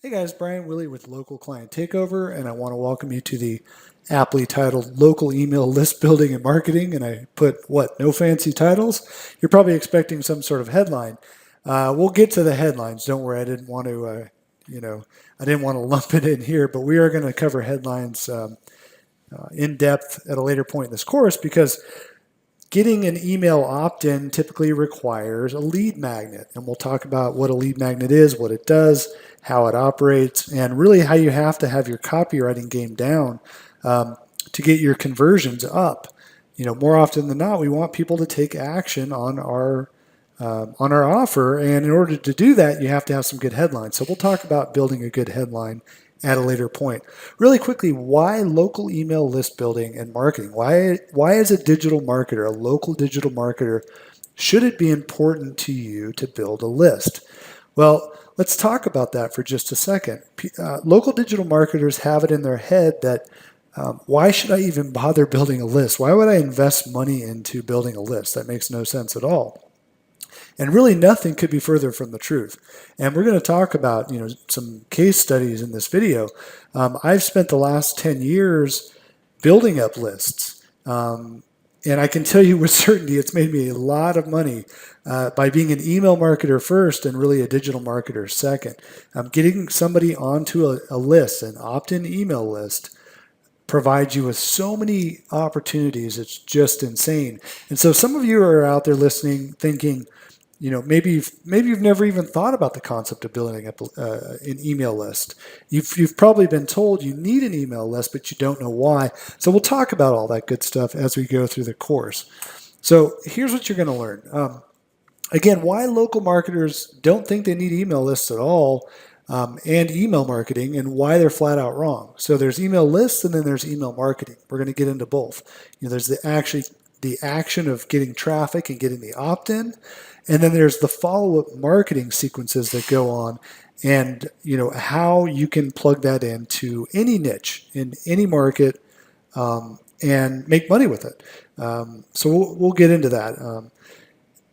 Hey guys, Brian Willie with Local Client Takeover, and I want to welcome you to the aptly titled Local Email List Building and Marketing. And I put, no fancy titles? You're probably expecting some sort of headline. We'll get to the headlines. Don't worry, I didn't want to, I didn't want to lump it in here, but we are going to cover headlines in depth at a later point in this course because getting an email opt-in typically requires a lead magnet, and we'll talk about what a lead magnet is, what it does, how it operates, and really how you have to have your copywriting game down to get your conversions up. More often than not, we want people to take action on our offer, and in order to do that, you have to have some good headlines. So we'll talk about building a good headline at a later point. Really quickly, why local email list building and marketing? Why as a digital marketer, a local digital marketer, should it be important to you to build a list? Well, let's talk about that for just a second. Local digital marketers have it in their head that why should I even bother building a list? Why would I invest money into building a list? That makes no sense at all. And really nothing could be further from the truth. And we're going to talk about some case studies in this video. I've spent the last 10 years building up lists. And I can tell you with certainty it's made me a lot of money by being an email marketer first and really a digital marketer second. Getting somebody onto a list, an opt-in email list, provides you with so many opportunities. It's just insane. And so some of you are out there listening thinking, maybe you've never even thought about the concept of building up an email list. You've probably been told you need an email list, but you don't know why. So we'll talk about all that good stuff as we go through the course. So here's what you're going to learn. Again, why local marketers don't think they need email lists at all, and email marketing, and why they're flat out wrong. So there's email lists, and then there's email marketing. We're going to get into both. There's the action of getting traffic and getting the opt-in. And then there's the follow-up marketing sequences that go on and how you can plug that into any niche in any market and make money with it. So we'll get into that.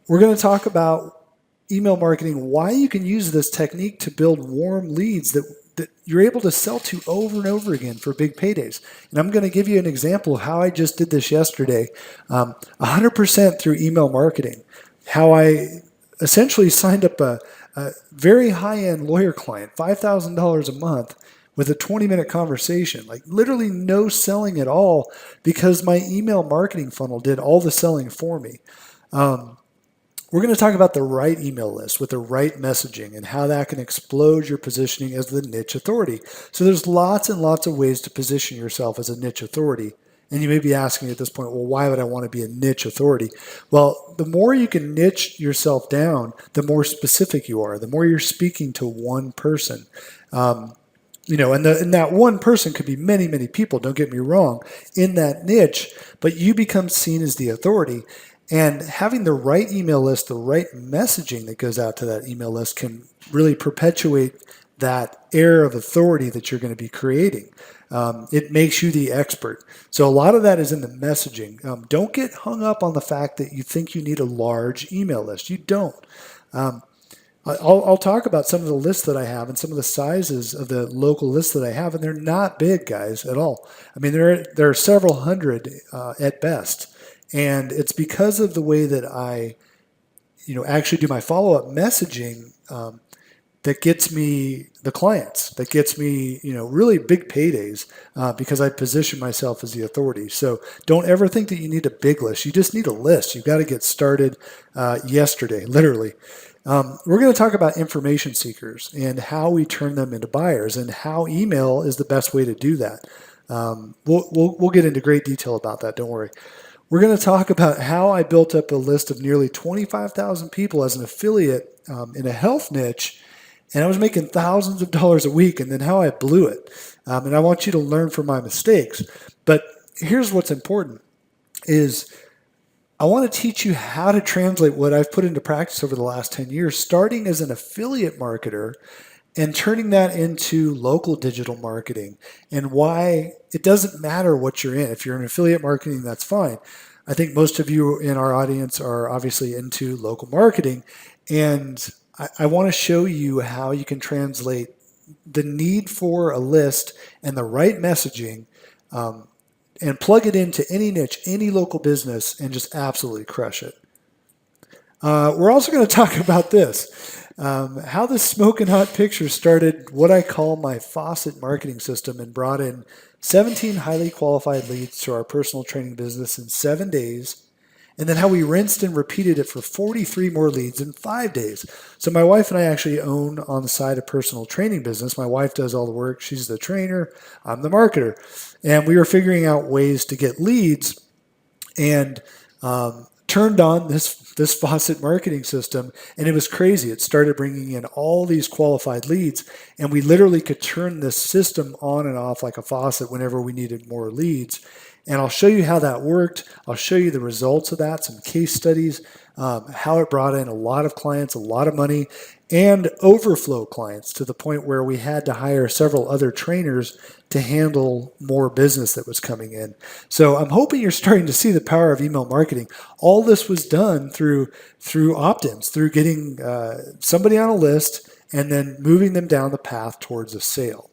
We're going to talk about email marketing, why you can use this technique to build warm leads that you're able to sell to over and over again for big paydays. And I'm going to give you an example of how I just did this yesterday, 100% through email marketing. How I essentially signed up a very high-end lawyer client, $5,000 a month, with a 20-minute conversation, like literally no selling at all because my email marketing funnel did all the selling for me. We're going to talk about the right email list with the right messaging and how that can explode your positioning as the niche authority. So there's lots and lots of ways to position yourself as a niche authority. And you may be asking at this point, well, why would I want to be a niche authority? Well, the more you can niche yourself down, the more specific you are, the more you're speaking to one person. And that one person could be many, many people, don't get me wrong, in that niche, but you become seen as the authority. And having the right email list, the right messaging that goes out to that email list can really perpetuate that air of authority that you're going to be creating. It makes you the expert. So a lot of that is in the messaging. Don't get hung up on the fact that you think you need a large email list. You don't. I'll talk about some of the lists that I have and some of the sizes of the local lists that I have, and they're not big, guys, at all. I mean, there are several hundred at best. And it's because of the way that I, actually do my follow-up messaging that gets me the clients, that gets me, really big paydays because I position myself as the authority. So don't ever think that you need a big list. You just need a list. You've got to get started yesterday, literally. We're going to talk about information seekers and how we turn them into buyers and how email is the best way to do that. We'll get into great detail about that. Don't worry. We're going to talk about how I built up a list of nearly 25,000 people as an affiliate in a health niche, and I was making thousands of dollars a week, and then how I blew it. And I want you to learn from my mistakes. But here's what's important is I want to teach you how to translate what I've put into practice over the last 10 years, starting as an affiliate marketer and turning that into local digital marketing, and why it doesn't matter what you're in. If you're in affiliate marketing, that's fine. I think most of you in our audience are obviously into local marketing, and I want to show you how you can translate the need for a list and the right messaging, and plug it into any niche, any local business, and just absolutely crush it. We're also going to talk about this, how the smoking hot picture started what I call my faucet marketing system and brought in 17 highly qualified leads to our personal training business in 7 days, and then how we rinsed and repeated it for 43 more leads in 5 days. So my wife and I actually own on the side a personal training business. My wife does all the work. She's the trainer. I'm the marketer. And we were figuring out ways to get leads, and turned on this faucet marketing system, and it was crazy. It started bringing in all these qualified leads, and we literally could turn this system on and off like a faucet whenever we needed more leads. And I'll show you how that worked. I'll show you the results of that, some case studies, how it brought in a lot of clients, a lot of money, and overflow clients to the point where we had to hire several other trainers to handle more business that was coming in. So I'm hoping you're starting to see the power of email marketing. All this was done through opt-ins, through getting somebody on a list and then moving them down the path towards a sale.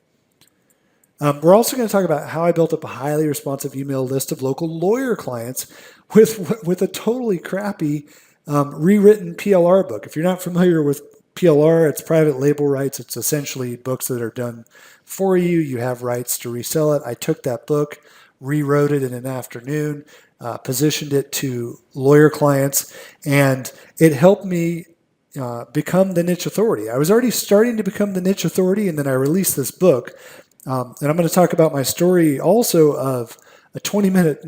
We're also going to talk about how I built up a highly responsive email list of local lawyer clients with a totally crappy rewritten PLR book. If you're not familiar with PLR, it's private label rights. It's essentially books that are done for you. You have rights to resell it. I took that book, rewrote it in an afternoon, positioned it to lawyer clients, and it helped me become the niche authority. I was already starting to become the niche authority, and then I released this book. And I'm going to talk about my story also of a 20-minute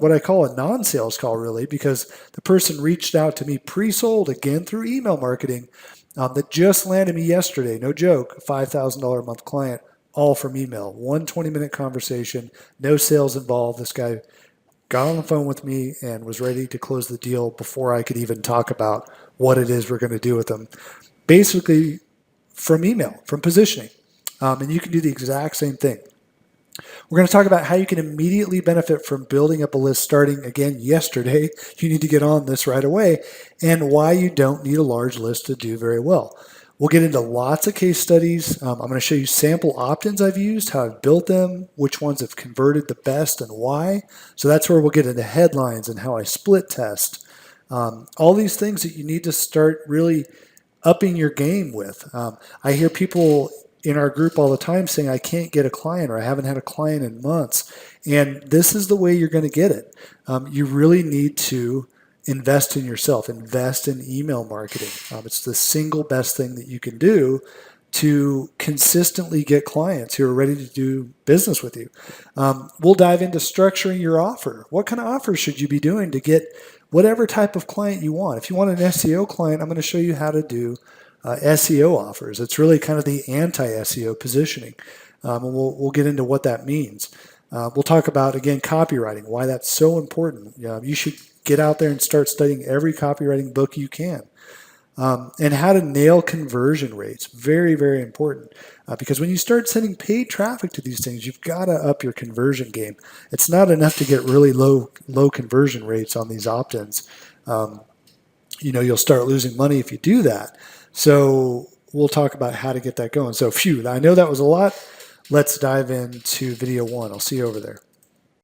what I call a non-sales call, really, because the person reached out to me pre-sold again through email marketing, that just landed me yesterday. No joke, a $5,000 a month client, all from email. One 20-minute conversation, no sales involved. This guy got on the phone with me and was ready to close the deal before I could even talk about what it is we're going to do with them. Basically, from email, from positioning. And you can do the exact same thing. We're going to talk about how you can immediately benefit from building up a list starting, again, yesterday. You need to get on this right away, and why you don't need a large list to do very well. We'll get into lots of case studies. I'm going to show you sample opt-ins I've used, how I've built them, which ones have converted the best and why. So that's where we'll get into headlines and how I split test. All these things that you need to start really upping your game with. I hear people in our group all the time saying, I can't get a client, or I haven't had a client in months. And this is the way you're going to get it. You really need to invest in yourself, invest in email marketing. It's the single best thing that you can do to consistently get clients who are ready to do business with you. We'll dive into structuring your offer. What kind of offers should you be doing to get whatever type of client you want? If you want an SEO client, I'm going to show you how to do SEO offers. It's really kind of the anti-SEO positioning. And we'll get into what that means. We'll talk about, again, copywriting, why that's so important. You should get out there and start studying every copywriting book you can. And how to nail conversion rates. Very, very important. Because when you start sending paid traffic to these things, you've got to up your conversion game. It's not enough to get really low conversion rates on these opt-ins. You'll start losing money if you do that. So we'll talk about how to get that going. So I know that was a lot. Let's dive into video one. I'll see you over there.